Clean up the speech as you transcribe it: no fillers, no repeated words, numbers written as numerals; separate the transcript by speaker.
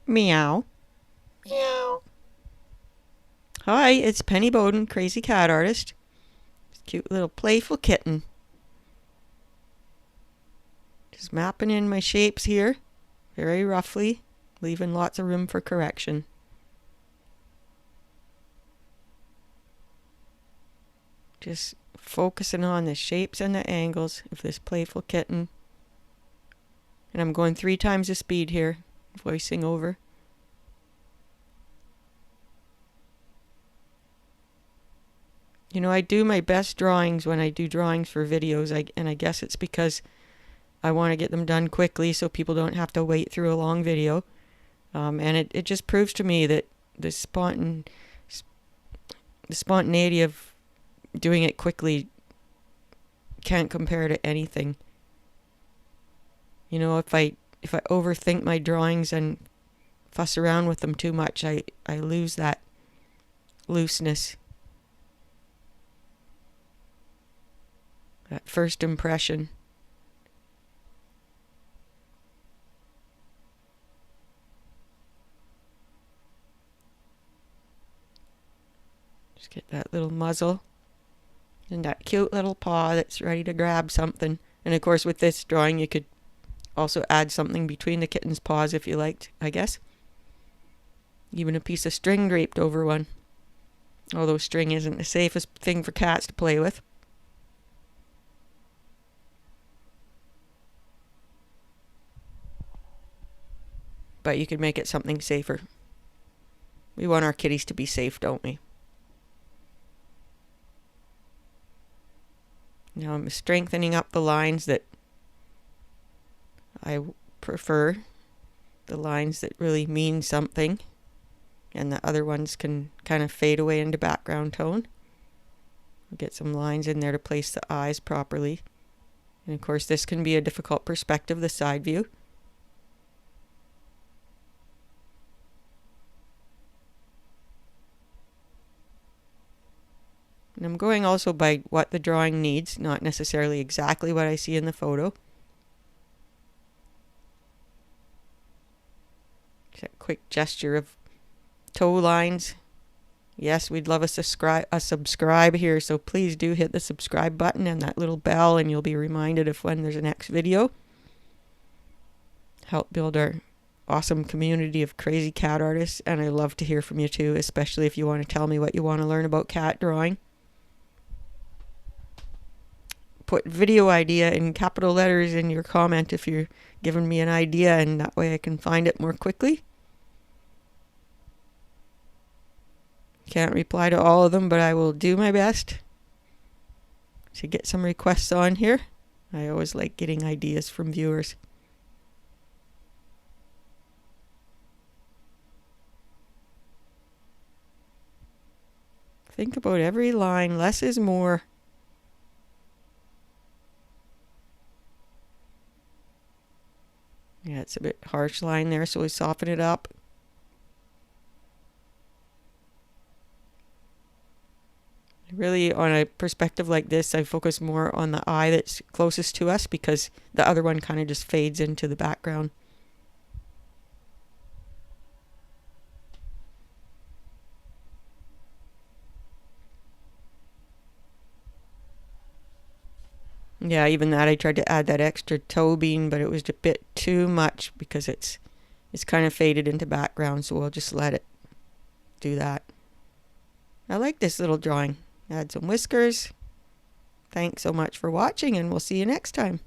Speaker 1: Meow. Meow. Hi, it's Penny Bowden, crazy cat artist. Cute little playful kitten. Just mapping in my shapes here, very roughly, leaving lots of room for correction. Just focusing on the shapes and the angles of this playful kitten. And I'm going 3 times the speed here, voicing over. You know, I do my best drawings when I do drawings for videos, and I guess it's because I want to get them done quickly so people don't have to wait through a long video. And it just proves to me that the spontaneity of doing it quickly can't compare to anything. You know, if I overthink my drawings and fuss around with them too much, I lose that looseness. That first impression. Just get that little muzzle and that cute little paw that's ready to grab something. And of course with this drawing you could also add something between the kitten's paws if you liked, I guess. Even a piece of string draped over one. Although string isn't the safest thing for cats to play with. But you could make it something safer. We want our kitties to be safe, don't we? Now I'm strengthening up the lines that I prefer, the lines that really mean something, and the other ones can kind of fade away into background tone. I'll get some lines in there to place the eyes properly. And of course this can be a difficult perspective, the side view. And I'm going also by what the drawing needs, not necessarily exactly what I see in the photo. Just a quick gesture of toe lines. Yes, we'd love a subscribe here, so please do hit the subscribe button and that little bell and you'll be reminded of when there's a next video. Help build our awesome community of crazy cat artists, and I love to hear from you too, especially if you want to tell me what you want to learn about cat drawing. Put video idea in capital letters in your comment if you're giving me an idea, and that way I can find it more quickly. Can't reply to all of them, but I will do my best to get some requests on here. I always like getting ideas from viewers. Think about every line. Less is more. Yeah, it's a bit harsh line there, so we soften it up. Really, on a perspective like this, I focus more on the eye that's closest to us because the other one kind of just fades into the background. Yeah, even that, I tried to add that extra toe bean, but it was a bit too much because it's kind of faded into background, so we'll just let it do that. I like this little drawing. Add some whiskers. Thanks so much for watching, and we'll see you next time.